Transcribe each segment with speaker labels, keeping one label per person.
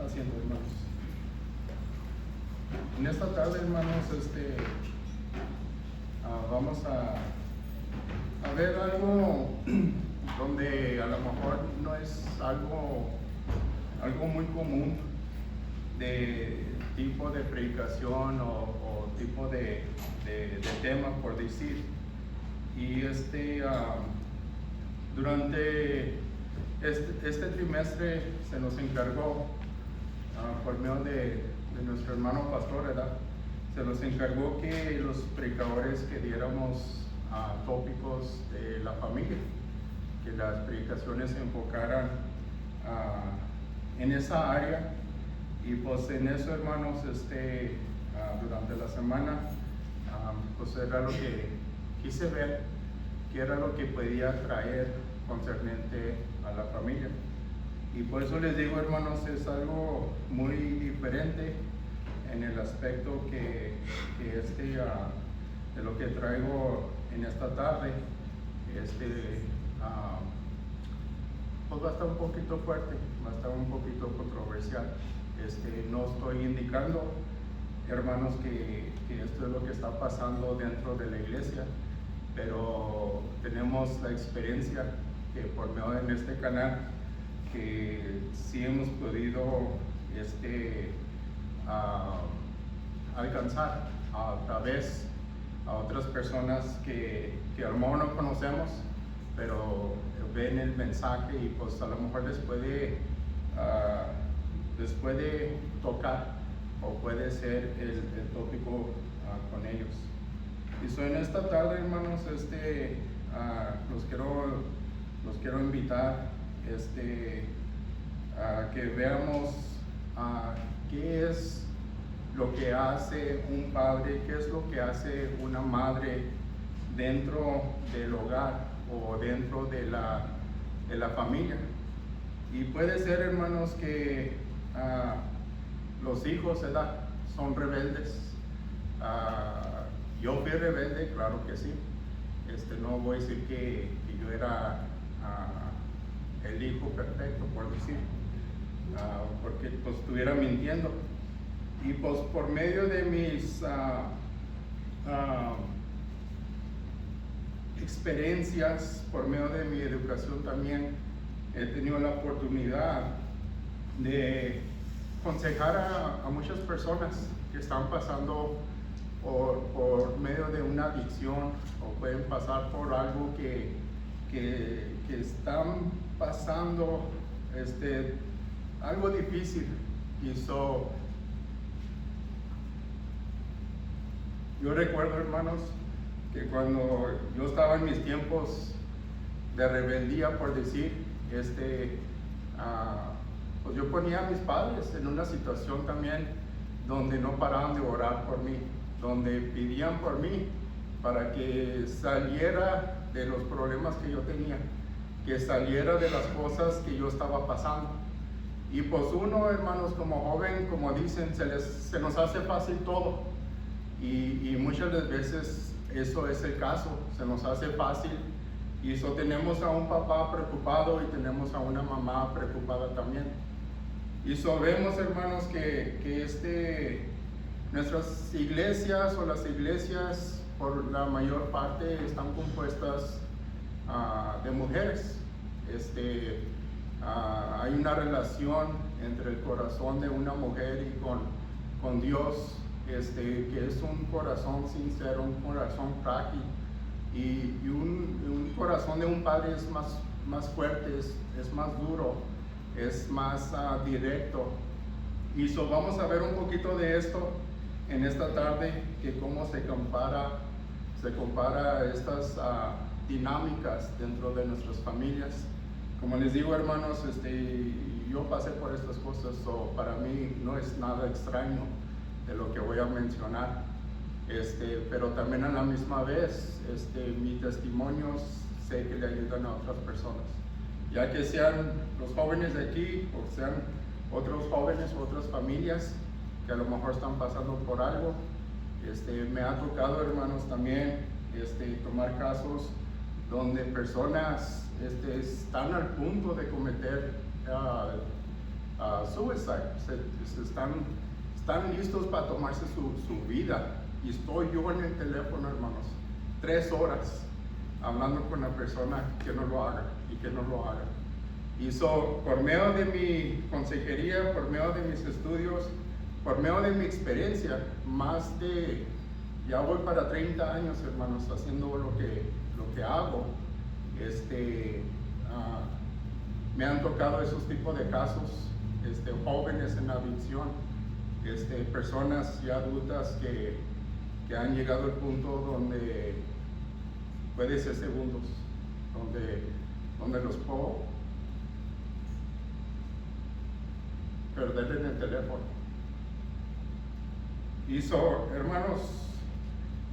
Speaker 1: haciendo, hermanos. En esta tarde, hermanos, vamos a ver algo donde a lo mejor no es algo muy común de tipo de predicación o tipo de tema, por decir. Y durante este trimestre se nos encargó, por medio de nuestro hermano pastor, ¿verdad? Se nos encargó que los predicadores que diéramos tópicos de la familia, que las predicaciones se enfocaran en esa área. Y pues en eso, hermanos, durante la semana, pues era lo que quise ver, que era lo que podía traer concerniente a la familia. Y por eso les digo, hermanos, es algo muy diferente en el aspecto que de lo que traigo en esta tarde. Pues va a estar un poquito fuerte, va a estar un poquito controversial. No estoy indicando, hermanos, que esto es lo que está pasando dentro de la iglesia, pero tenemos la experiencia que por medio de este canal, que sí hemos podido alcanzar a través a otras personas que a lo mejor no conocemos, pero ven el mensaje y pues a lo mejor les puede tocar o puede ser el tópico con ellos. Y en esta tarde, hermanos, los quiero invitar a que veamos qué es lo que hace un padre, qué es lo que hace una madre dentro del hogar o dentro de la familia. Y puede ser, hermanos, que los hijos, ¿verdad?, son rebeldes. Yo fui rebelde, claro que sí. No voy a decir que yo era el hijo perfecto, por decir, porque pues estuviera mintiendo. Y pues por medio de mis experiencias, por medio de mi educación también, he tenido la oportunidad de aconsejar a muchas personas que están pasando por medio de una adicción o pueden pasar por algo que están pasando algo difícil. Y yo recuerdo, hermanos, que cuando yo estaba en mis tiempos de rebeldía, por decir, pues yo ponía a mis padres en una situación también donde no paraban de orar por mí, donde pedían por mí para que saliera de los problemas que yo tenía, que saliera de las cosas que yo estaba pasando. Y pues uno, hermanos, como joven, como dicen, se nos hace fácil todo. Y muchas veces eso es el caso, se nos hace fácil. Y tenemos a un papá preocupado y tenemos a una mamá preocupada también. Y vemos, hermanos, que nuestras iglesias o las iglesias por la mayor parte están compuestas de mujeres. Hay una relación entre el corazón de una mujer y con Dios, que es un corazón sincero, un corazón frágil, y un corazón de un padre es más fuerte, es más duro, es más directo. Y vamos a ver un poquito de esto en esta tarde, que cómo se compara estas dinámicas dentro de nuestras familias. Como les digo, hermanos, yo pasé por estas cosas, para mí no es nada extraño de lo que voy a mencionar, pero también a la misma vez, mis testimonios sé que le ayudan a otras personas, ya que sean los jóvenes de aquí o sean otros jóvenes o otras familias que a lo mejor están pasando por algo. Me ha tocado, hermanos, también tomar casos donde personas están al punto de cometer suicide, están listos para tomarse su vida. Y estoy yo en el teléfono, hermanos, 3 horas hablando con la persona que no lo haga y que no lo haga. Y por medio de mi consejería, por medio de mis estudios, por medio de mi experiencia, ya voy para 30 años, hermanos, haciendo lo que hago. Me han tocado esos tipos de casos, jóvenes en adicción, personas ya adultas que han llegado al punto donde puede ser segundos, donde los puedo perder en el teléfono. Y hermanos,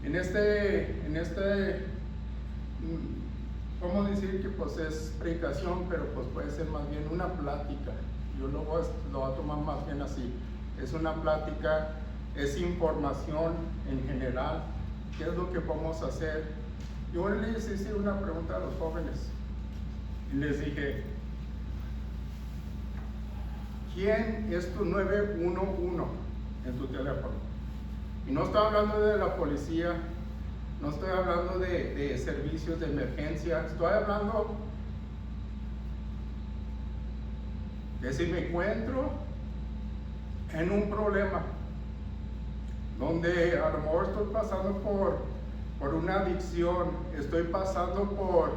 Speaker 1: en este ¿cómo decir que pues es predicación? Pero pues puede ser más bien una plática. Yo lo voy a tomar más bien así. Es una plática, es información en general. ¿Qué es lo que vamos a hacer? Yo les hice una pregunta a los jóvenes y les dije, ¿quién es tu 911 en tu teléfono? Y no estoy hablando de la policía, no estoy hablando de servicios de emergencia, estoy hablando de si me encuentro en un problema donde a lo mejor estoy pasando por una adicción, estoy pasando por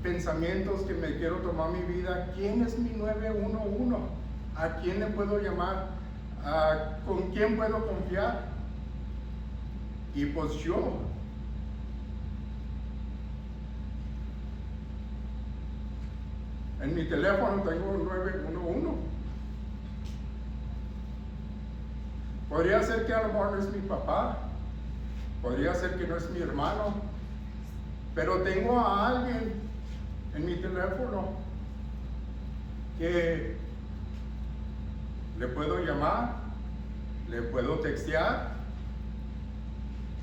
Speaker 1: pensamientos que me quiero tomar mi vida. ¿Quién es mi 911? ¿A quién le puedo llamar? ¿Con quién puedo confiar? Y pues yo. En mi teléfono tengo un 911. Podría ser que a lo mejor no es mi papá, podría ser que no es mi hermano, pero tengo a alguien en mi teléfono que le puedo llamar, le puedo textear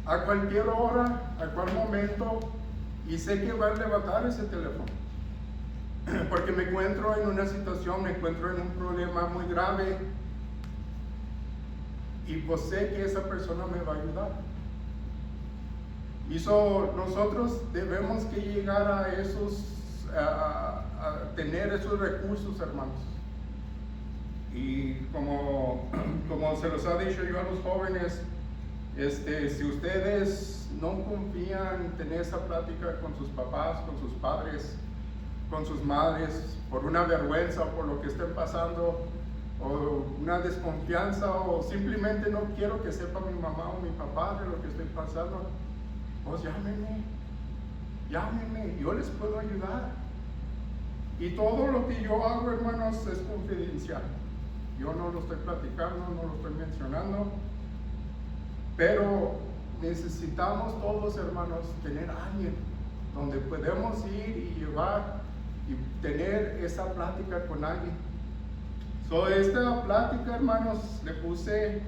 Speaker 1: a cualquier hora, a cualquier momento, y sé que va a levantar ese teléfono. Porque me encuentro en una situación, me encuentro en un problema muy grave, y pues sé que esa persona me va a ayudar. Y nosotros debemos que llegar a tener esos recursos, hermanos. Y como se los ha dicho yo a los jóvenes, si ustedes no confían en tener esa plática con sus papás, con sus padres, con sus madres, por una vergüenza o por lo que estén pasando, o una desconfianza, o simplemente no quiero que sepa mi mamá o mi papá de lo que estoy pasando, pues llámenme, yo les puedo ayudar. Y todo lo que yo hago, hermanos, es confidencial. Yo no lo estoy platicando, no lo estoy mencionando, pero necesitamos todos, hermanos, tener a alguien donde podemos ir y llevar y tener esa plática con alguien. Esta plática, hermanos, le puse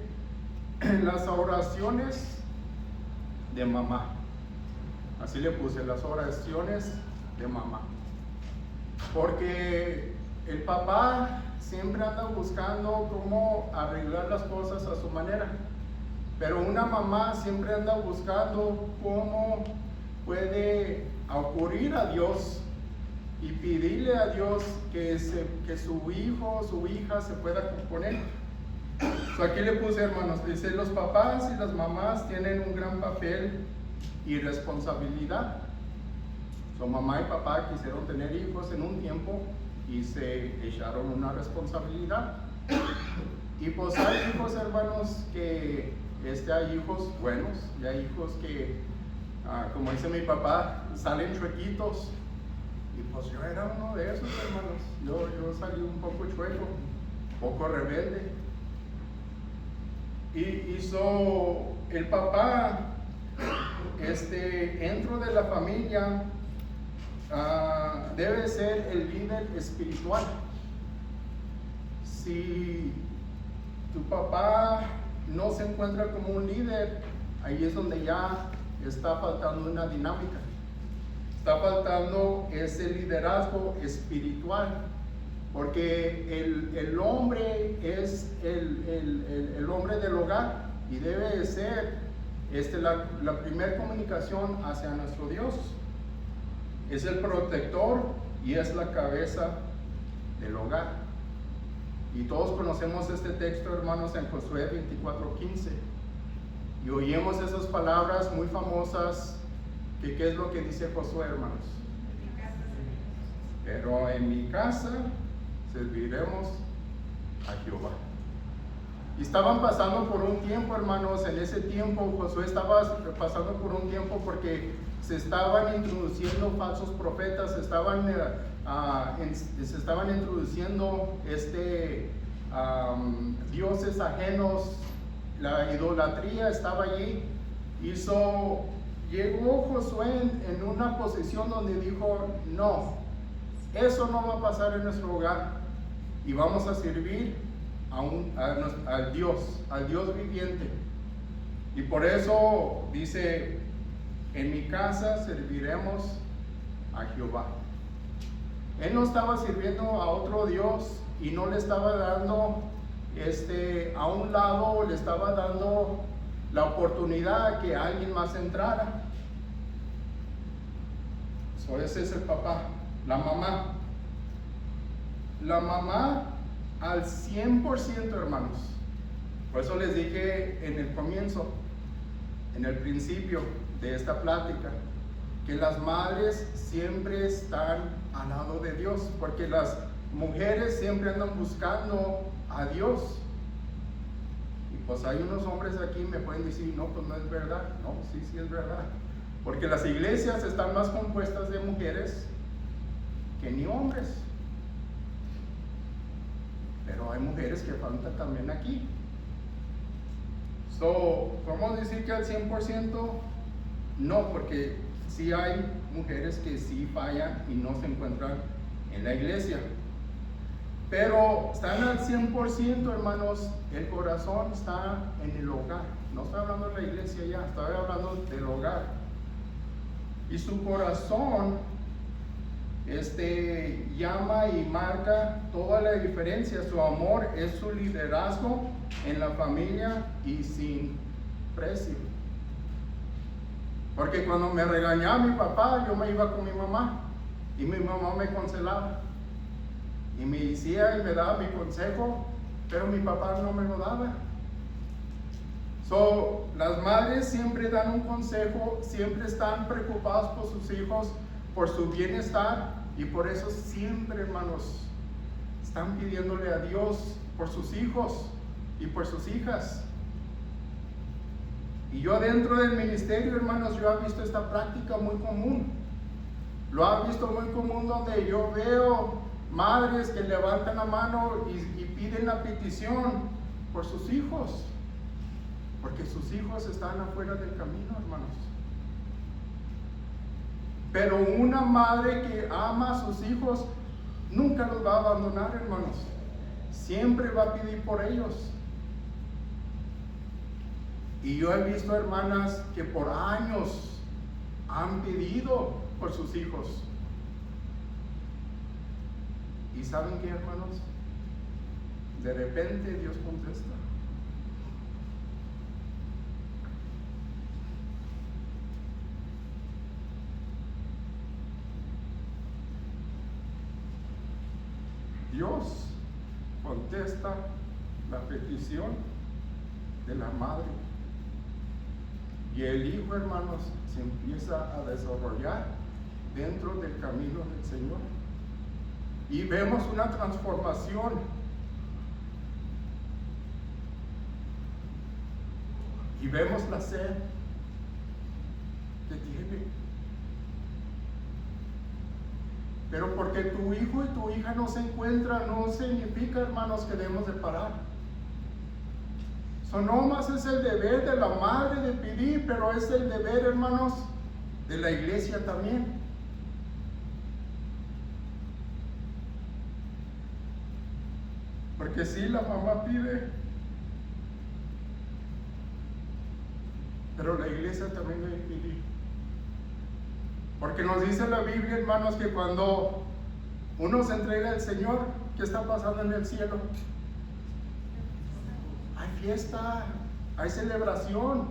Speaker 1: las oraciones de mamá. Así le puse, las oraciones de mamá. Porque el papá siempre anda buscando cómo arreglar las cosas a su manera, pero una mamá siempre anda buscando cómo puede ocurrir a Dios y pedirle a Dios que su hijo o su hija se pueda componer. Aquí le puse, hermanos, dice: los papás y las mamás tienen un gran papel y responsabilidad. Mamá y papá quisieron tener hijos en un tiempo y se echaron una responsabilidad. Y pues hay hijos, hermanos, que hay hijos buenos, y hay hijos que, como dice mi papá, salen chuequitos. Y pues yo era uno de esos, hermanos. Yo salí un poco chueco, un poco rebelde. Y el papá, dentro de la familia, debe ser el líder espiritual. Si tu papá no se encuentra como un líder, ahí es donde ya está faltando una dinámica. Está faltando ese liderazgo espiritual porque el hombre es el hombre del hogar y debe de ser la primera comunicación hacia nuestro Dios. Es el protector y es la cabeza del hogar. Y todos conocemos este texto, hermanos, en Josué 24:15. Y oímos esas palabras muy famosas, que ¿qué es lo que dice Josué, hermanos? Pero en mi casa serviremos a Jehová. Y estaban pasando por un tiempo, hermanos. En ese tiempo Josué estaba pasando por un tiempo porque se estaban introduciendo falsos profetas, se estaban introduciendo dioses ajenos, la idolatría estaba allí. Llegó Josué en una posición donde dijo: no, eso no va a pasar en nuestro hogar, y vamos a servir al Dios viviente. Y por eso dice: en mi casa serviremos a Jehová. Él no estaba sirviendo a otro Dios y no le estaba dando a un lado, le estaba dando la oportunidad a que alguien más entrara. Ese es el papá. La mamá al 100%, hermanos. Por eso les dije en el comienzo, en el principio de esta plática, que las madres siempre están al lado de Dios, porque las mujeres siempre andan buscando a Dios. Y pues hay unos hombres aquí me pueden decir: no, pues no es verdad. No, sí es verdad, porque las iglesias están más compuestas de mujeres que ni hombres. Pero hay mujeres que faltan también aquí. ¿Podemos decir que al 100%? No, porque sí hay mujeres que sí fallan y no se encuentran en la iglesia. Pero están al 100%, hermanos. El corazón está en el hogar. No estoy hablando de la iglesia ya, estoy hablando del hogar. Y su corazón llama y marca toda la diferencia. Su amor es su liderazgo en la familia y sin precio. Porque cuando me regañaba mi papá, yo me iba con mi mamá y mi mamá me consolaba y me decía y me daba mi consejo, pero mi papá no me lo daba. Las madres siempre dan un consejo, siempre están preocupadas por sus hijos, por su bienestar, y por eso siempre, hermanos, están pidiéndole a Dios por sus hijos y por sus hijas. Y yo dentro del ministerio, hermanos, yo he visto esta práctica muy común. Lo he visto muy común, donde yo veo madres que levantan la mano y piden la petición por sus hijos, porque sus hijos están afuera del camino, hermanos. Pero una madre que ama a sus hijos nunca los va a abandonar, hermanos. Siempre va a pedir por ellos. Y yo he visto hermanas que por años han pedido por sus hijos. ¿Y saben qué, hermanos? De repente Dios contesta. Dios contesta la petición de la madre. Y el hijo, hermanos, se empieza a desarrollar dentro del camino del Señor. Y vemos una transformación. Y vemos la sed que tiene. Pero porque tu hijo y tu hija no se encuentran, no significa, hermanos, que debemos de parar. No más es el deber de la madre de pedir, pero es el deber, hermanos, de la iglesia también. Porque si la mamá pide, pero la iglesia también debe pedir. Porque nos dice la Biblia, hermanos, que cuando uno se entrega al Señor, ¿qué está pasando en el cielo? Hay fiesta, hay celebración.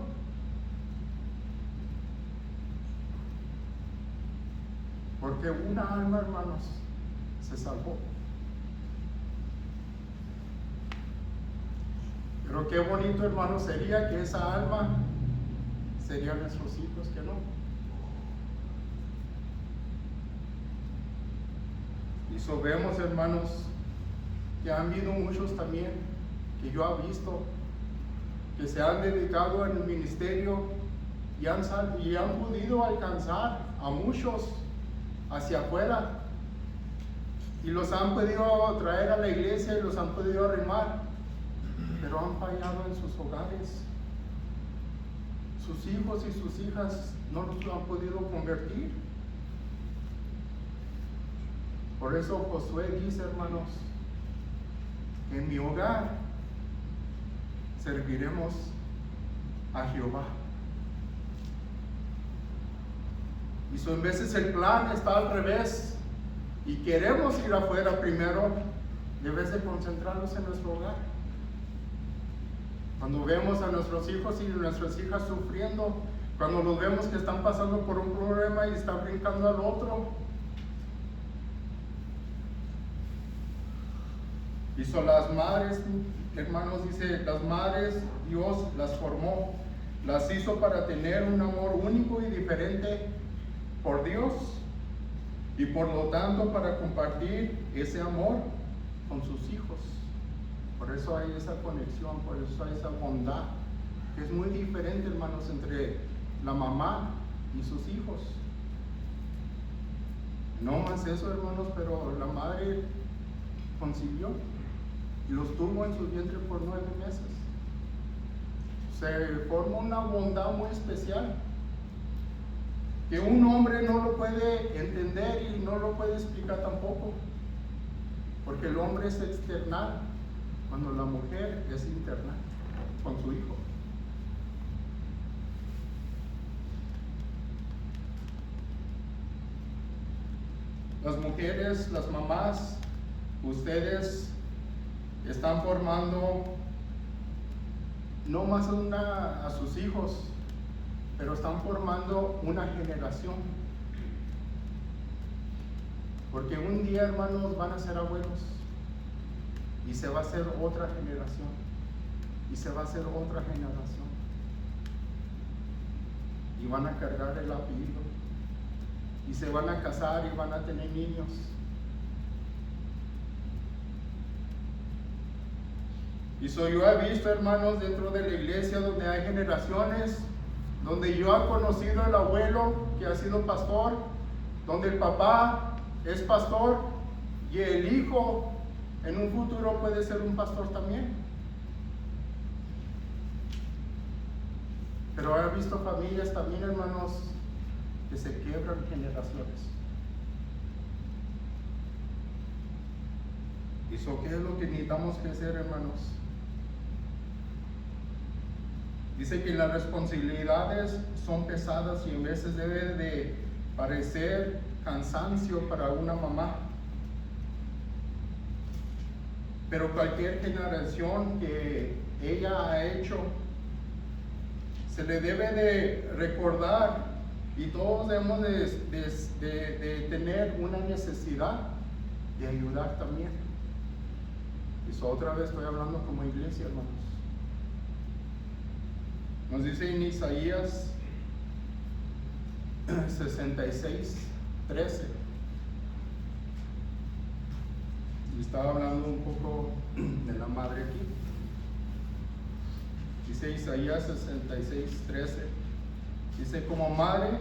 Speaker 1: Porque una alma, hermanos, se salvó. Pero qué bonito, hermanos, sería que esa alma serían nuestros hijos, que no. Y so vemos, hermanos, que han habido muchos también, que yo he visto, que se han dedicado en el ministerio y han podido alcanzar a muchos hacia afuera. Y los han podido traer a la iglesia y los han podido arrimar, pero han fallado en sus hogares. Sus hijos y sus hijas no los han podido convertir. Por eso Josué dice, hermanos, que en mi hogar serviremos a Jehová. Y so, en veces el plan está al revés y queremos ir afuera primero, en vez de concentrarnos en nuestro hogar. Cuando vemos a nuestros hijos y nuestras hijas sufriendo, cuando los vemos que están pasando por un problema y están brincando al otro, y son las madres, hermanos, dice, las madres Dios las formó, las hizo para tener un amor único y diferente por Dios, y por lo tanto para compartir ese amor con sus hijos. Por eso hay esa conexión, por eso hay esa bondad, que es muy diferente, hermanos, entre la mamá y sus hijos. No más eso, hermanos, pero la madre concibió y los tuvo en su vientre por 9 meses. Se forma una bondad muy especial que un hombre no lo puede entender y no lo puede explicar tampoco, porque el hombre es external cuando la mujer es internal con su hijo. Las mujeres, las mamás, ustedes están formando no más a sus hijos, pero están formando una generación. Porque un día, hermanos, van a ser abuelos y se va a hacer otra generación y se va a hacer otra generación y van a cargar el apellido y se van a casar y van a tener niños. Y yo he visto, hermanos, dentro de la iglesia donde hay generaciones, donde yo he conocido el abuelo que ha sido pastor, donde el papá es pastor y el hijo en un futuro puede ser un pastor también. Pero he visto familias también, hermanos, que se quiebran generaciones. ¿Y eso qué es lo que necesitamos que hacer, hermanos? Dice que las responsabilidades son pesadas y en veces debe de parecer cansancio para una mamá. Pero cualquier generación que ella ha hecho, se le debe de recordar y todos debemos de tener una necesidad de ayudar también. Eso otra vez estoy hablando como iglesia, hermanos. Nos dice en Isaías 66:13. Y estaba hablando un poco de la madre aquí. Dice Isaías 66:13. Dice, como madre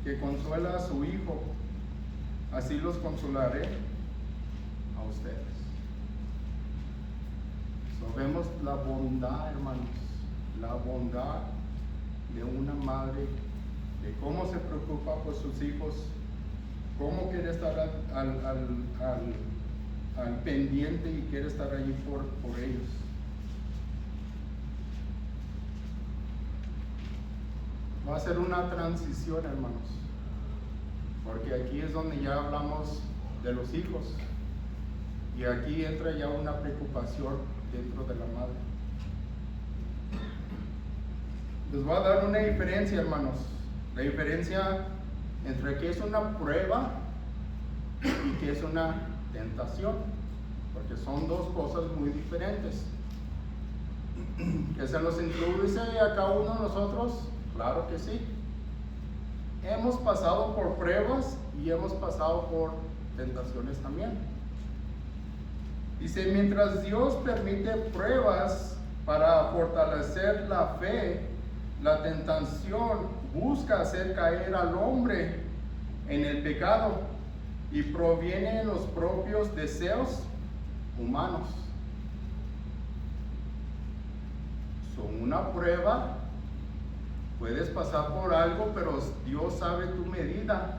Speaker 1: que consuela a su hijo, así los consolaré a ustedes. So, vemos la bondad, hermanos, la bondad de una madre, de cómo se preocupa por sus hijos, cómo quiere estar al pendiente y quiere estar allí por ellos. Va a ser una transición, hermanos, porque aquí es donde ya hablamos de los hijos, Y aquí entra ya una preocupación dentro de la madre. Les voy a dar una diferencia, hermanos. La diferencia entre qué es una prueba y qué es una tentación, porque son dos cosas muy diferentes. ¿Que se nos introduce a cada uno de nosotros? Claro que sí. Hemos pasado por pruebas y hemos pasado por tentaciones también. Dice, mientras Dios permite pruebas para fortalecer la fe, la tentación busca hacer caer al hombre en el pecado y proviene de los propios deseos humanos. Son una prueba, puedes pasar por algo, pero Dios sabe tu medida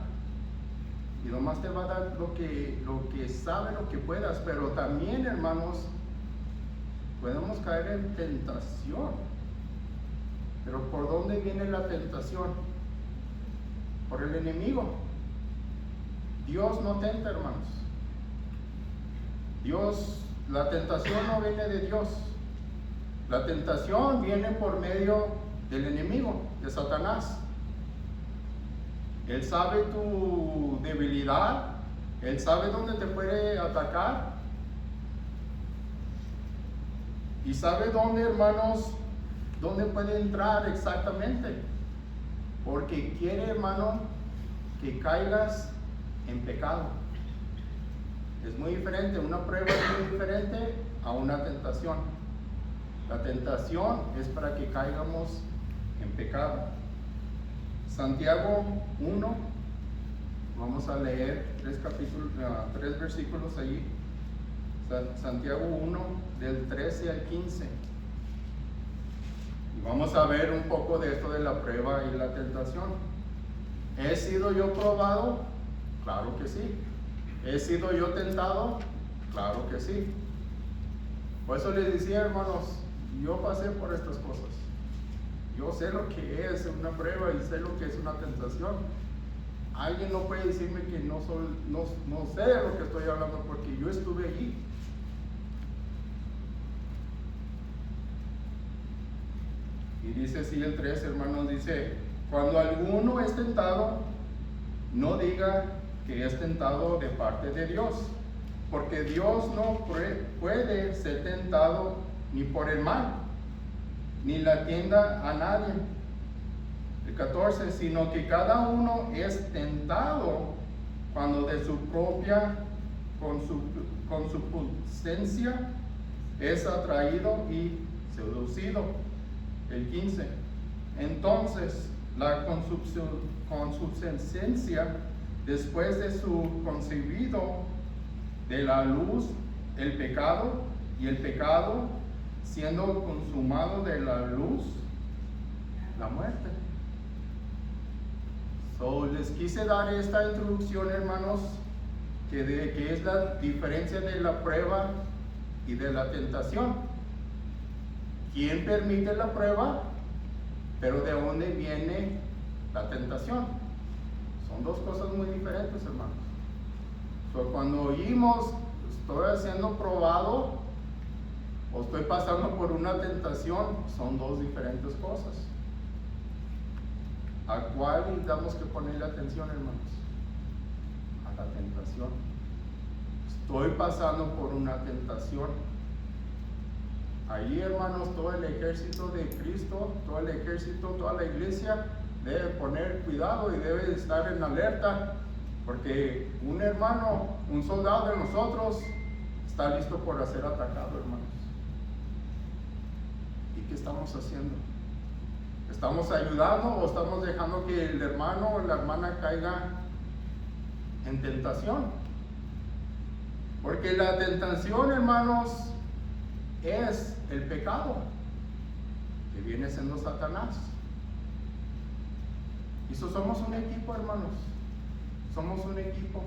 Speaker 1: y nomás te va a dar lo que sabe, lo que puedas. Pero también, hermanos, podemos caer en tentación. Pero ¿por dónde viene la tentación? Por el enemigo. Dios no tenta, hermanos. La tentación no viene de Dios. La tentación viene por medio del enemigo, de Satanás. Él sabe tu debilidad, Él sabe dónde te puede atacar. Y sabe dónde, hermanos, dónde puede entrar exactamente. Porque quiere, hermano, que caigas en pecado. Es muy diferente, una prueba es muy diferente a una tentación. La tentación es para que caigamos en pecado. Santiago 1, vamos a leer 3 versículos allí. Santiago 1, del 13 al 15. Y vamos a ver un poco de esto de la prueba y la tentación. ¿He sido yo probado? Claro que sí. ¿He sido yo tentado? Claro que sí. Por eso les decía, hermanos, yo pasé por estas cosas. Yo sé lo que es una prueba y sé lo que es una tentación. Alguien no puede decirme que no sé de lo que estoy hablando, porque yo estuve allí. Y dice así el 3, hermanos, dice, cuando alguno es tentado, no diga que es tentado de parte de Dios, porque Dios no puede ser tentado ni por el mal, ni la tienda a nadie. El 14, sino que cada uno es tentado cuando de su propia concupiscencia es atraído y seducido. El 15, entonces la concupiscencia, después de su concebido de la luz, el pecado, y el pecado, siendo consumado de la luz, la muerte. Les quise dar esta introducción, hermanos, que es la diferencia de la prueba y de la tentación. ¿Quién permite la prueba? Pero ¿de dónde viene la tentación? Son dos cosas muy diferentes, hermanos. Cuando oímos, estoy siendo probado o estoy pasando por una tentación, son dos diferentes cosas. ¿A cuál damos que ponerle atención, hermanos? A la tentación. Estoy pasando por una tentación. Allí, hermanos, todo el ejército de Cristo, todo el ejército, toda la iglesia debe poner cuidado y debe estar en alerta, porque un hermano, un soldado de nosotros, está listo por ser atacado, hermanos. ¿Y qué estamos haciendo? ¿Estamos ayudando o estamos dejando que el hermano o la hermana caiga en tentación? Porque la tentación, hermanos, es el pecado, que viene siendo Satanás. Y eso somos un equipo, hermanos. Somos un equipo.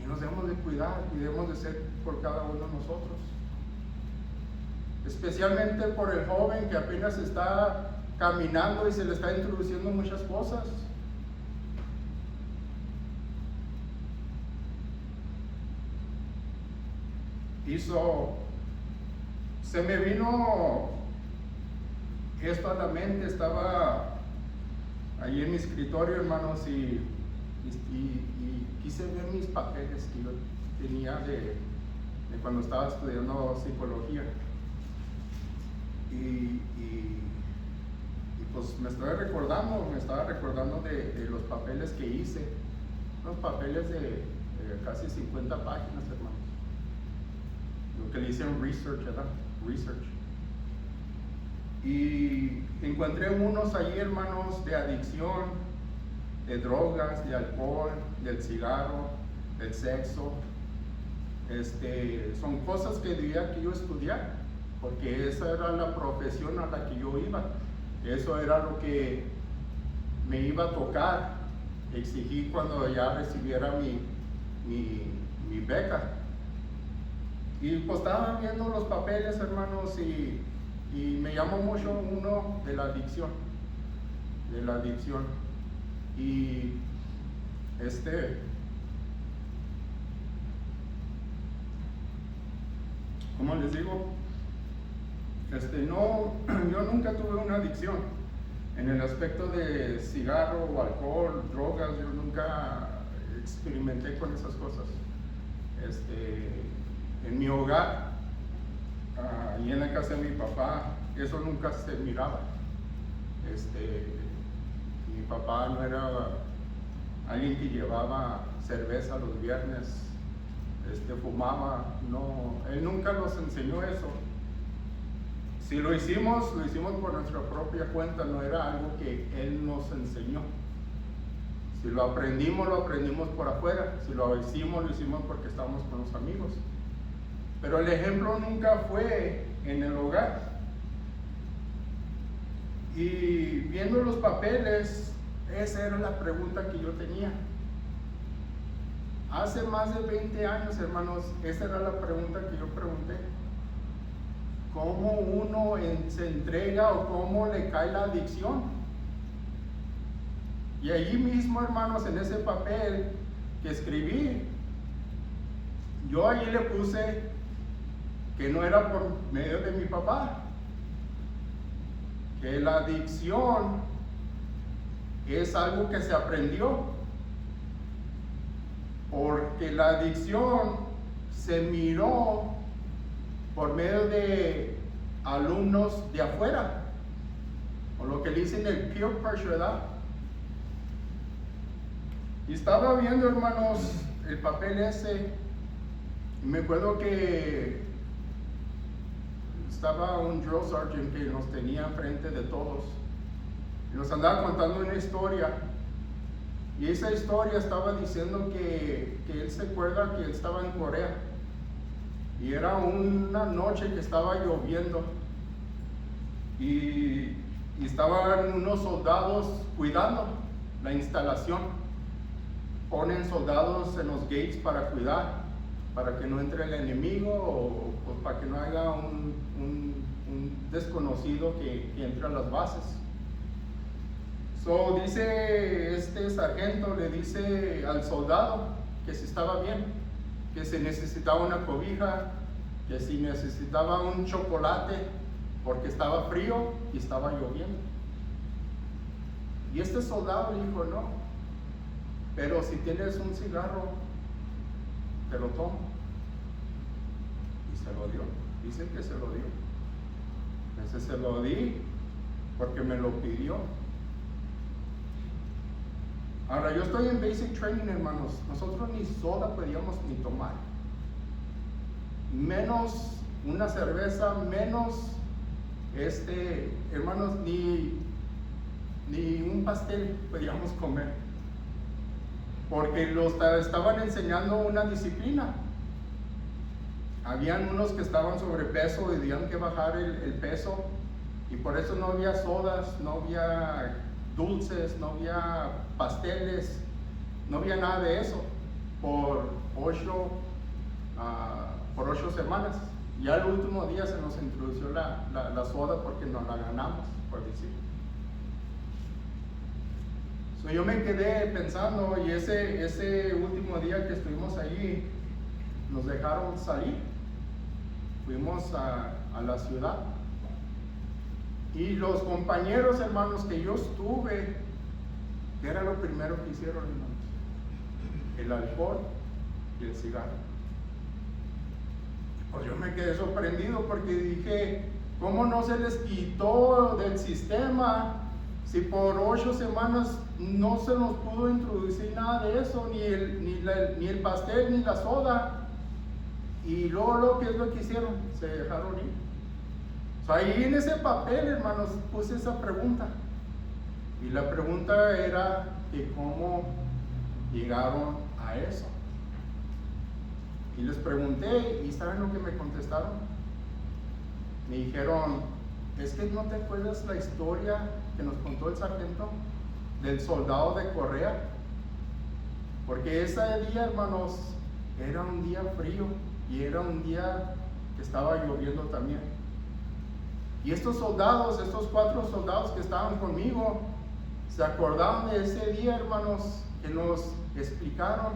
Speaker 1: Y nos debemos de cuidar y debemos de ser por cada uno de nosotros. Especialmente por el joven que apenas está caminando y se le está introduciendo muchas cosas. se me vino esto a la mente. Estaba ahí en mi escritorio, hermanos, y quise ver mis papeles que yo tenía de cuando estaba estudiando psicología. Y pues me estaba recordando de los papeles que hice, unos papeles de casi 50 páginas, hermanos. Lo que le dicen research, ¿verdad? Research. Y encontré unos ahí, hermanos, de adicción, de drogas, de alcohol, del cigarro, del sexo. Son cosas que debía que yo estudiar, porque esa era la profesión a la que yo iba. Eso era lo que me iba a tocar exigir cuando ya recibiera mi beca. Y pues estaba viendo los papeles, hermanos, y me llamó mucho uno de la adicción. Y ¿cómo les digo? No, yo nunca tuve una adicción en el aspecto de cigarro o alcohol, drogas. Yo nunca experimenté con esas cosas. En mi hogar, y en la casa de mi papá, eso nunca se miraba. Mi papá no era alguien que llevaba cerveza los viernes, fumaba. No, él nunca nos enseñó eso. Si lo hicimos por nuestra propia cuenta, no era algo que él nos enseñó. Si lo aprendimos por afuera. Si lo hicimos porque estábamos con los amigos. Pero el ejemplo nunca fue en el hogar. Y viendo los papeles, esa era la pregunta que yo tenía. Hace más de 20 años, hermanos, esa era la pregunta que yo pregunté. ¿Cómo uno se entrega o cómo le cae la adicción? Y allí mismo, hermanos, en ese papel que escribí, yo allí le puse que no era por medio de mi papá, que la adicción es algo que se aprendió, porque la adicción se miró por medio de alumnos de afuera, o lo que dicen el peer pressure, ¿verdad? Y estaba viendo, hermanos, el papel ese, y me acuerdo que estaba un drill sergeant que nos tenía enfrente de todos, y nos andaba contando una historia, y esa historia estaba diciendo que él se acuerda que él estaba en Corea, y era una noche que estaba lloviendo, y estaban unos soldados cuidando la instalación. Ponen soldados en los gates para cuidar, para que no entre el enemigo, o pues para que no haya un desconocido que entre a las bases. Dice este sargento, le dice al soldado que si estaba bien, que si necesitaba una cobija, que si necesitaba un chocolate, porque estaba frío y estaba lloviendo. Y este soldado le dijo, no, pero si tienes un cigarro, te lo tomo. Y se lo dio. Dice que se lo dio. Entonces se lo di porque me lo pidió. Ahora, yo estoy en basic training, hermanos. Nosotros ni soda podíamos ni tomar. Menos una cerveza, menos, hermanos, ni un pastel podíamos comer. Porque estaban enseñando una disciplina. Habían unos que estaban sobrepeso y tenían que bajar el peso, y por eso no había sodas, no había dulces, no había pasteles, no había nada de eso por 8 semanas. Ya el último día se nos introdujo la soda porque nos la ganamos, por decir. Yo me quedé pensando, y ese último día que estuvimos allí, nos dejaron salir. llegamos a la ciudad. Y los compañeros, hermanos, que yo estuve, ¿qué era lo primero que hicieron, hermanos? El alcohol y el cigarro. Pues yo me quedé sorprendido porque dije, ¿cómo no se les quitó del sistema? Si por 8 semanas no se nos pudo introducir nada de eso, ni el pastel, ni la soda. Y luego, ¿qué es lo que hicieron? Se dejaron ir. O sea, ahí en ese papel, hermanos, puse esa pregunta. Y la pregunta era que cómo llegaron a eso. Y les pregunté, ¿y saben lo que me contestaron? Me dijeron, es que no te acuerdas la historia que nos contó el sargento del soldado de Correa, porque ese día, hermanos, era un día frío y era un día que estaba lloviendo también. Y estos 4 soldados que estaban conmigo, se acordaron de ese día, hermanos, que nos explicaron,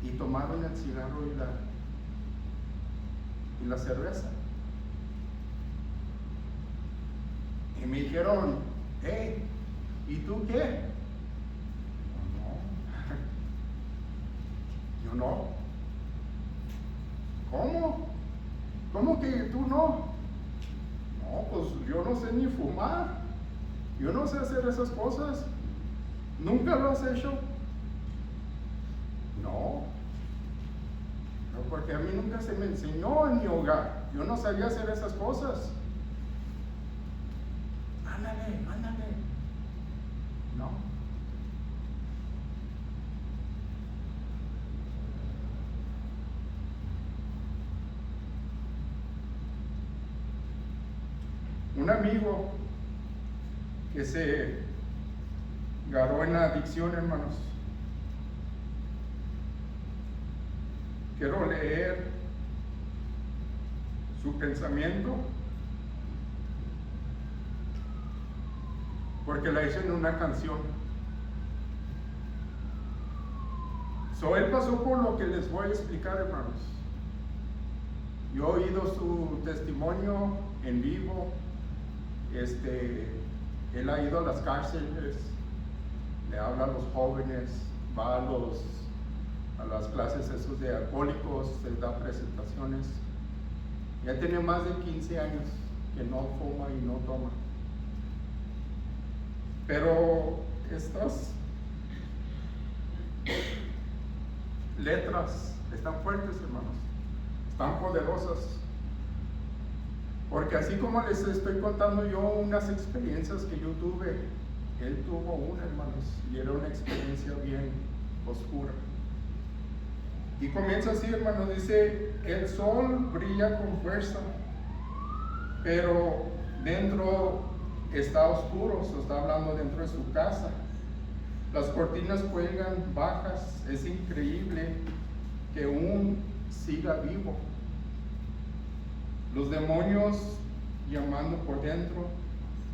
Speaker 1: y tomaron el cigarro y la cerveza. Y me dijeron, hey, ¿y tú qué? Yo no. ¿Cómo? ¿Cómo que tú no? No, pues yo no sé ni fumar. Yo no sé hacer esas cosas. ¿Nunca lo has hecho? No. No, porque a mí nunca se me enseñó en mi hogar. Yo no sabía hacer esas cosas. Ándale. No. Un amigo que se agarró en la adicción, hermanos. Quiero leer su pensamiento, porque la hice en una canción. Él pasó por lo que les voy a explicar, hermanos. Yo he oído su testimonio en vivo. Él ha ido a las cárceles, le habla a los jóvenes, va a las clases esos de alcohólicos, les da presentaciones. Ya tiene más de 15 años que no fuma y no toma. Pero estas letras están fuertes, hermanos, están poderosas. Porque así como les estoy contando yo unas experiencias que yo tuve, él tuvo una, hermanos, y era una experiencia bien oscura. Y comienza así, hermanos, dice, el sol brilla con fuerza, pero dentro está oscuro, se está hablando dentro de su casa. Las cortinas cuelgan bajas, es increíble que aún siga vivo. Los demonios llamando por dentro,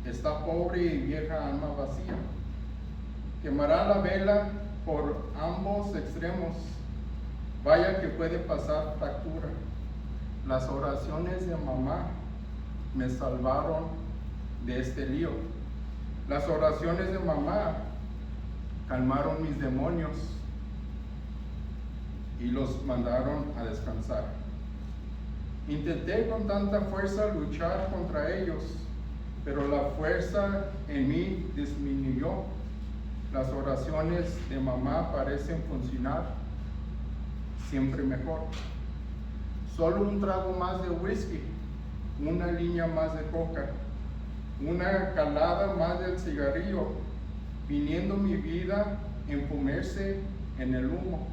Speaker 1: está pobre y vieja alma vacía. Quemará la vela por ambos extremos, vaya que puede pasar fractura. Las oraciones de mamá me salvaron de este lío. Las oraciones de mamá calmaron mis demonios y los mandaron a descansar. Intenté con tanta fuerza luchar contra ellos, pero la fuerza en mí disminuyó. Las oraciones de mamá parecen funcionar siempre mejor. Solo un trago más de whisky, una línea más de coca, una calada más del cigarrillo, viniendo mi vida enfumecerse en el humo.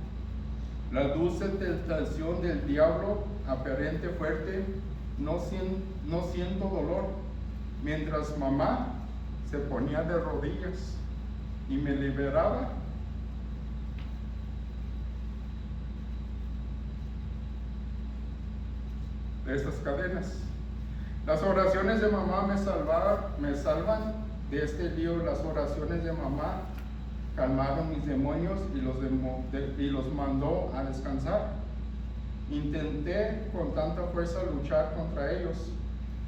Speaker 1: La dulce tentación del diablo, aparente fuerte, no siento dolor, mientras mamá se ponía de rodillas y me liberaba. De estas cadenas. Las oraciones de mamá me salvan de este lío. Las oraciones de mamá calmaron mis demonios y los mandó a descansar. Intenté con tanta fuerza luchar contra ellos,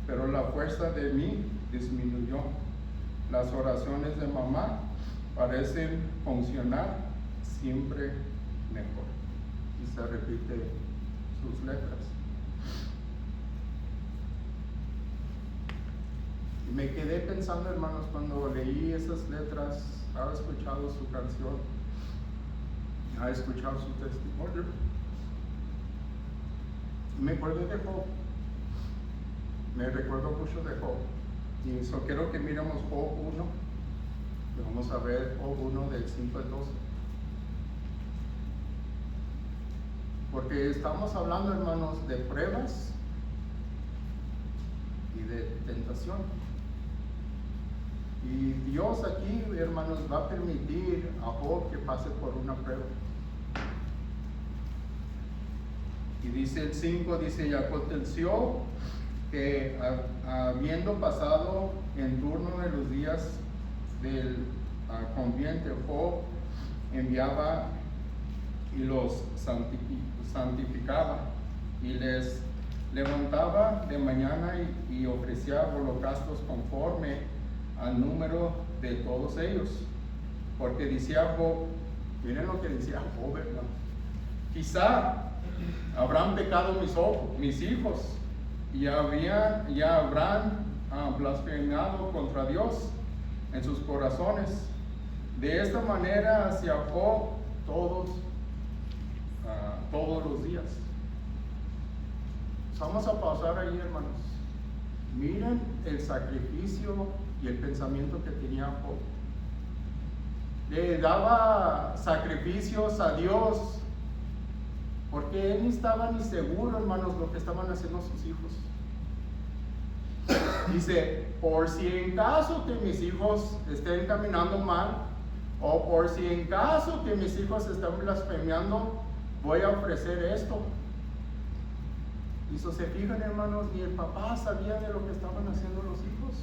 Speaker 1: pero la fuerza de mí disminuyó. Las oraciones de mamá parecen funcionar siempre mejor. Y se repite sus letras. Y me quedé pensando, hermanos, cuando leí esas letras, había escuchado su canción, había escuchado su testimonio. Y me acordé de Job. Me recuerdo mucho de Job. Y eso quiero que miremos Job 1. Y vamos a ver Job 1 del 5 al 12. Porque estamos hablando, hermanos, de pruebas y de tentación. Y Dios aquí, hermanos, va a permitir a Job que pase por una prueba. Y dice el 5, dice, y aconteció que habiendo pasado en turno de los días del conviente, Job enviaba y los santificaba y les levantaba de mañana y ofrecía holocaustos conforme al número de todos ellos, porque decía Job, miren lo que decía Job, ¿verdad? Quizá habrán pecado mis hijos y habrán blasfemado contra Dios en sus corazones. De esta manera hacia Job todos los días. Vamos a pausar ahí, hermanos. Miren el sacrificio y el pensamiento que tenía Job. Le daba sacrificios a Dios porque él ni estaba ni seguro, hermanos, lo que estaban haciendo sus hijos. Dice, por si en caso que mis hijos estén caminando mal, o por si en caso que mis hijos estén blasfemiando, voy a ofrecer esto. Y se fijan, hermanos, ni el papá sabía de lo que estaban haciendo los hijos.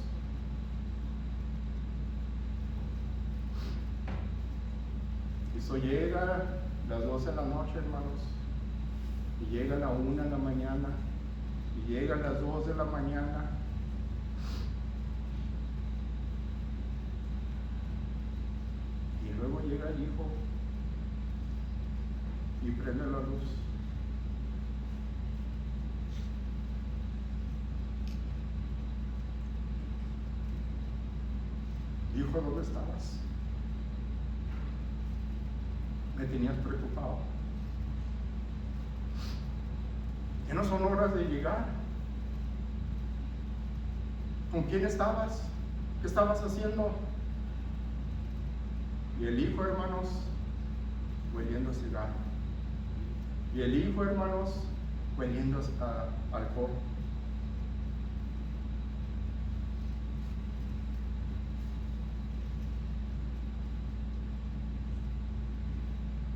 Speaker 1: Y eso llega las 12 de la noche, hermanos, y llega a la 1 de la mañana, y llega a las 2 de la mañana, y luego llega el hijo y prende la luz. Hijo, ¿dónde estabas? Me tenías preocupado. Ya no son horas de llegar. ¿Con quién estabas? ¿Qué estabas haciendo? Y el hijo, hermanos, hueliendo a cigarro. Y el hijo, hermanos, hueliendo a alcohol.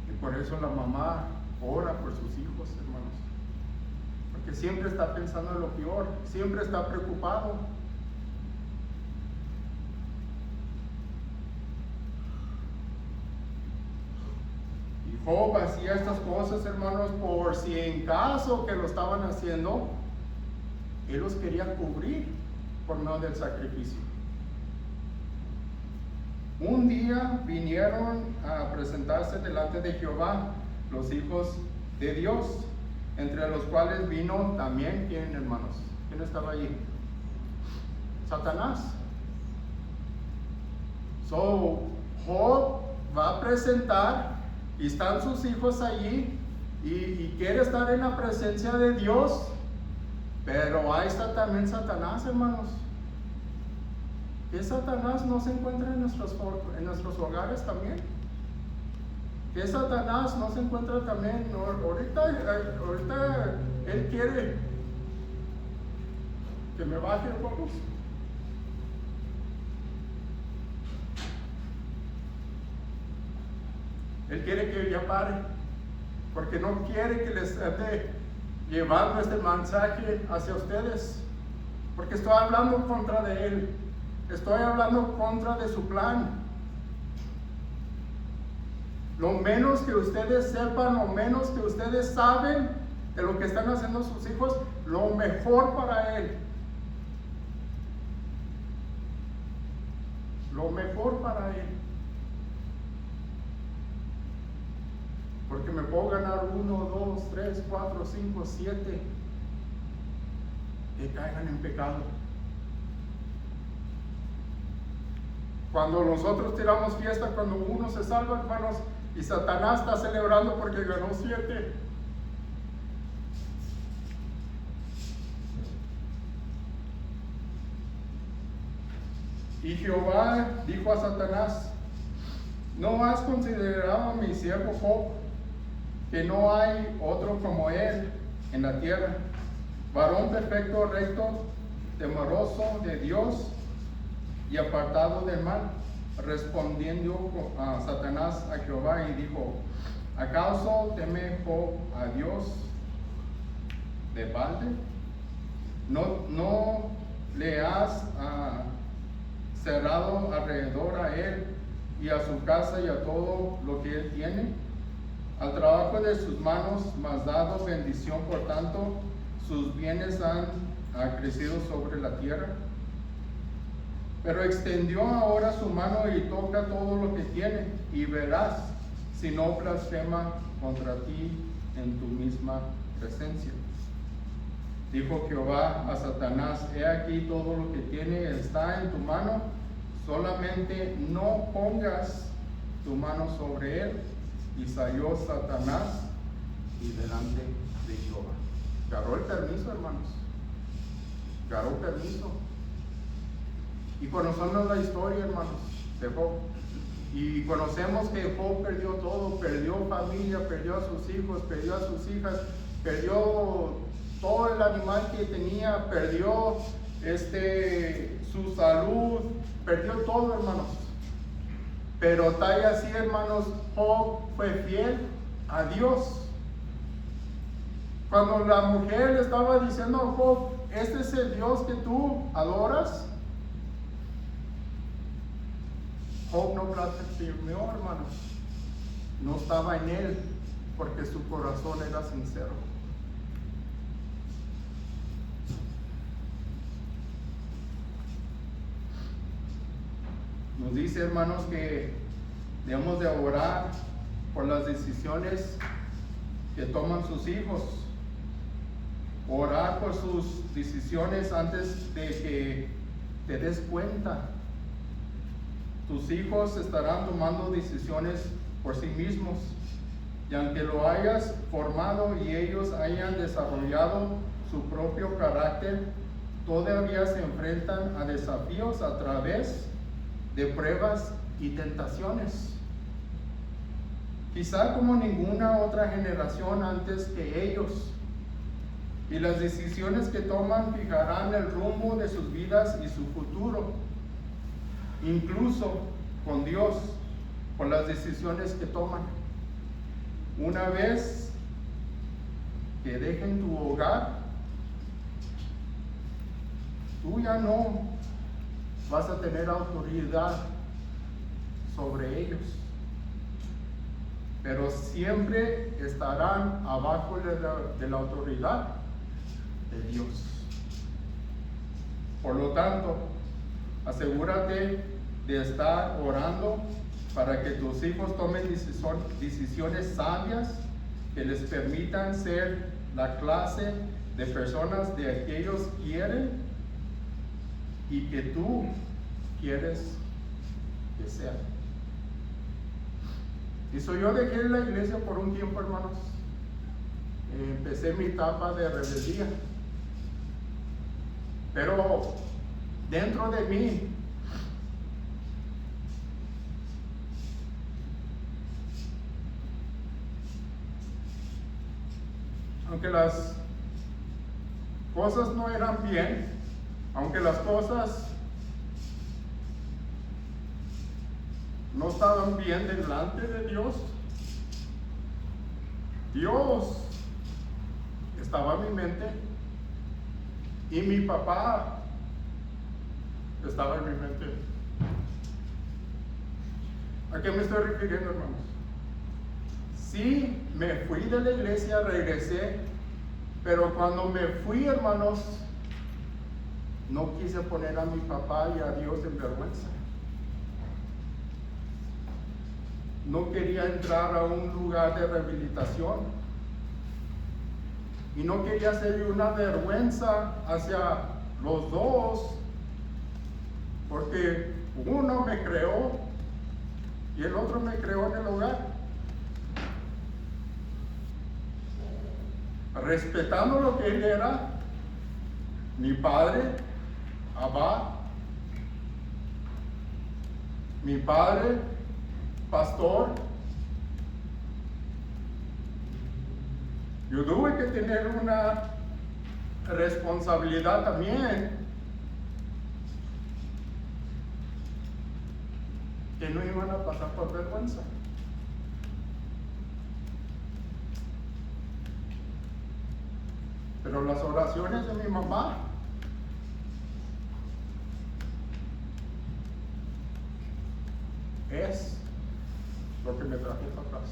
Speaker 1: Y por eso la mamá ora por sus hijos, hermanos. Porque siempre está pensando en lo peor, siempre está preocupado. Y Job hacía estas cosas, hermanos, por si en caso que lo estaban haciendo, él los quería cubrir por medio del sacrificio. Un día vinieron a presentarse delante de Jehová los hijos de Dios, entre los cuales vino también, ¿quién, hermanos? ¿Quién estaba allí? Satanás. Job va a presentar y están sus hijos allí y quiere estar en la presencia de Dios, pero ahí está también Satanás, hermanos. Que Satanás no se encuentra en nuestros hogares también. Que Satanás no se encuentra también. Ahorita él quiere que me baje un poco. Él quiere que ya pare, porque no quiere que les esté llevando este mensaje hacia ustedes, porque estoy hablando contra de él. Estoy hablando contra de su plan. Lo menos que ustedes sepan, lo menos que ustedes saben, de lo que están haciendo sus hijos, lo mejor para él. Lo mejor para él. Porque me puedo ganar 1, 2, 3, 4, 5, 7 que caigan en pecado. Cuando nosotros tiramos fiesta, cuando uno se salva, hermanos, y Satanás está celebrando porque ganó 7. Y Jehová dijo a Satanás: ¿no has considerado a mi siervo Job, que no hay otro como él en la tierra, varón perfecto, recto, temeroso de Dios y apartado del mal? Respondiendo a Satanás a Jehová y dijo: ¿acaso teme Job a Dios de balde? ¿No le has cerrado alrededor a él y a su casa y a todo lo que él tiene? Al trabajo de sus manos me has dado bendición, por tanto sus bienes han crecido sobre la tierra. Pero extendió ahora su mano y toca todo lo que tiene, y verás si no blasfema contra ti en tu misma presencia. Dijo Jehová a Satanás: he aquí todo lo que tiene está en tu mano, solamente no pongas tu mano sobre él. Y salió Satanás y delante de Jehová. Agarró el permiso, hermanos. Agarró permiso. Y conocemos la historia, hermanos, de Job. Y conocemos que Job perdió todo, perdió familia, perdió a sus hijos, perdió a sus hijas, perdió todo el animal que tenía, perdió su salud, perdió todo, hermanos. Pero tal y así, hermanos, Job fue fiel a Dios. Cuando la mujer le estaba diciendo a Job: este es el Dios que tú adoras, Job no blasfemó, hermanos. No estaba en él, porque su corazón era sincero. Nos dice, hermanos, que debemos de orar por las decisiones que toman sus hijos. Orar por sus decisiones antes de que te des cuenta. Tus hijos estarán tomando decisiones por sí mismos. Y aunque lo hayas formado y ellos hayan desarrollado su propio carácter, todavía se enfrentan a desafíos a través de pruebas y tentaciones. Quizá como ninguna otra generación antes que ellos. Y las decisiones que toman fijarán el rumbo de sus vidas y su futuro. Incluso con Dios, por las decisiones que toman. Una vez que dejen tu hogar, tú ya no vas a tener autoridad sobre ellos, pero siempre estarán abajo de la autoridad de Dios. Por lo tanto, asegúrate de estar orando para que tus hijos tomen decisiones sabias que les permitan ser la clase de personas de que ellos quieren y que tú quieres que sean. Y yo dejé la iglesia por un tiempo, hermanos. Empecé mi etapa de rebeldía. Pero dentro de mí aunque las cosas no eran bien, aunque las cosas no estaban bien delante de Dios, Dios estaba en mi mente y mi papá estaba en mi mente. ¿A qué me estoy refiriendo, hermanos? Sí, me fui de la iglesia, regresé, Pero cuando me fui, hermanos, no quise poner a mi papá y a Dios en vergüenza. No quería entrar a un lugar de rehabilitación. Y no quería hacerle una vergüenza hacia los dos, porque uno me creó y el otro me creó en el hogar. Respetando lo que él era, mi padre, Abba, mi padre, pastor. Yo tuve que tener una responsabilidad también, que no iban a pasar por vergüenza. Pero las oraciones de mi mamá es lo que me trajo para atrás.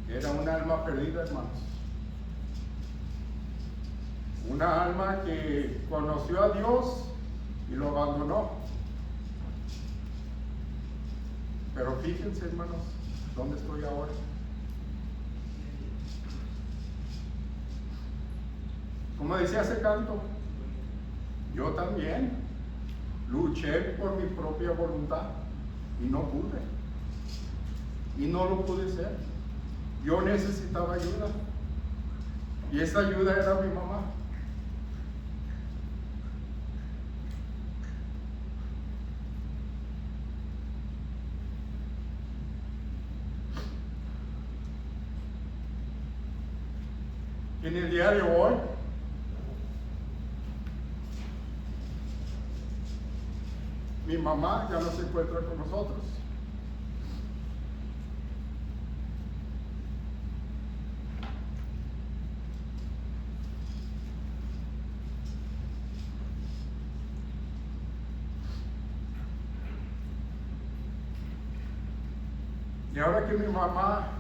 Speaker 1: Era un alma perdida, hermanos. Una alma que conoció a Dios y lo abandonó. Pero fíjense, hermanos, ¿dónde estoy ahora? Como decía ese canto, yo también luché por mi propia voluntad y no pude. Y no lo pude ser. Yo necesitaba ayuda. Y esa ayuda era mi mamá. En el día de hoy, mi mamá ya no se encuentra con nosotros. Y ahora que mi mamá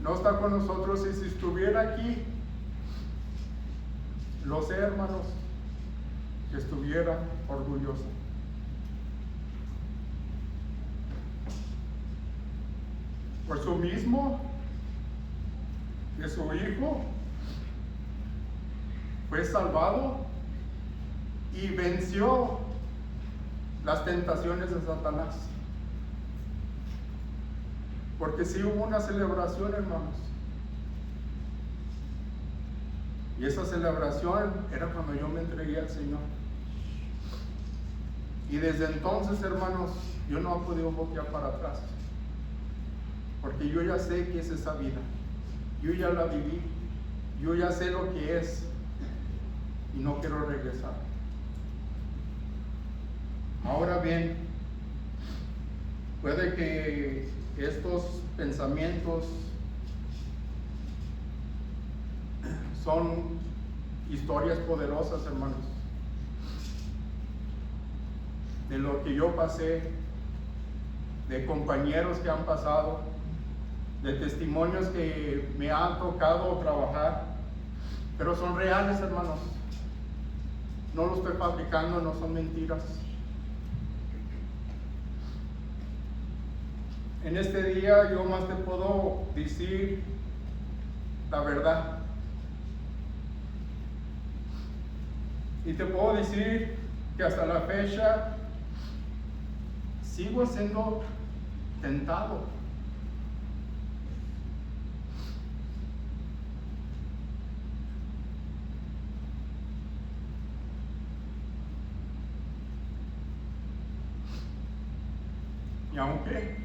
Speaker 1: no está con nosotros, y si estuviera aquí, lo sé, hermanos, que estuviera orgullosa. Por su mismo, que su hijo fue salvado y venció las tentaciones de Satanás. Porque sí hubo una celebración, hermanos. Y esa celebración era cuando yo me entregué al Señor. Y desde entonces, hermanos, yo no he podido voltear para atrás. Porque yo ya sé qué es esa vida. Yo ya la viví. Yo ya sé lo que es. Y no quiero regresar. Ahora bien, puede que estos pensamientos son historias poderosas, hermanos, de lo que yo pasé, de compañeros que han pasado, de testimonios que me han tocado trabajar, pero son reales, hermanos. No lo estoy fabricando, no son mentiras. En este día yo más te puedo decir la verdad. Y te puedo decir que hasta la fecha sigo siendo tentado. Y aunque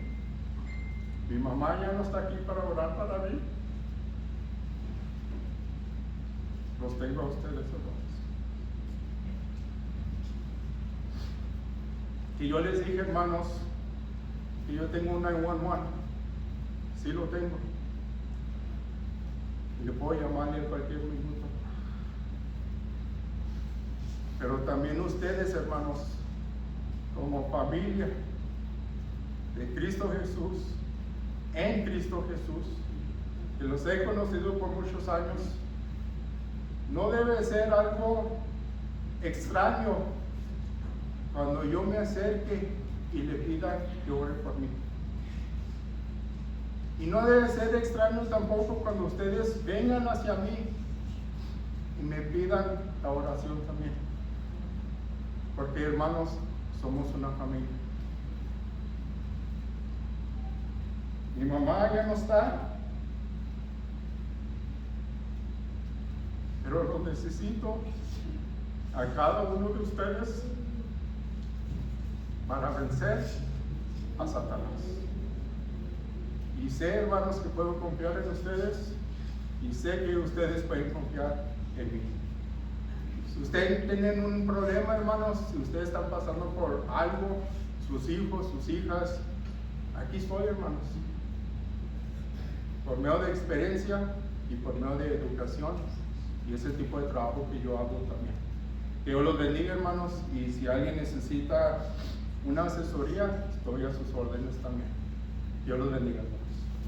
Speaker 1: mi mamá ya no está aquí para orar para mí, los tengo a ustedes, hermanos. Y yo les dije, hermanos, que yo tengo un 911. Sí lo tengo. Y le puedo llamarle en cualquier minuto. Pero también ustedes, hermanos, como familia de Cristo Jesús, en Cristo Jesús, que los he conocido por muchos años, no debe ser algo extraño cuando yo me acerque y le pida que ore por mí. Y no debe ser extraño tampoco cuando ustedes vengan hacia mí y me pidan la oración también. Porque, hermanos, somos una familia. Mi mamá ya no está, pero lo necesito a cada uno de ustedes para vencer a Satanás. Y sé, hermanos, que puedo confiar en ustedes y sé que ustedes pueden confiar en mí. Si ustedes tienen un problema, hermanos, si ustedes están pasando por algo, sus hijos, sus hijas, aquí estoy, hermanos. Por medio de experiencia y por medio de educación y ese tipo de trabajo que yo hago también. Que Dios los bendiga, hermanos, y si alguien necesita una asesoría, estoy a sus órdenes también. Dios los bendiga, hermanos.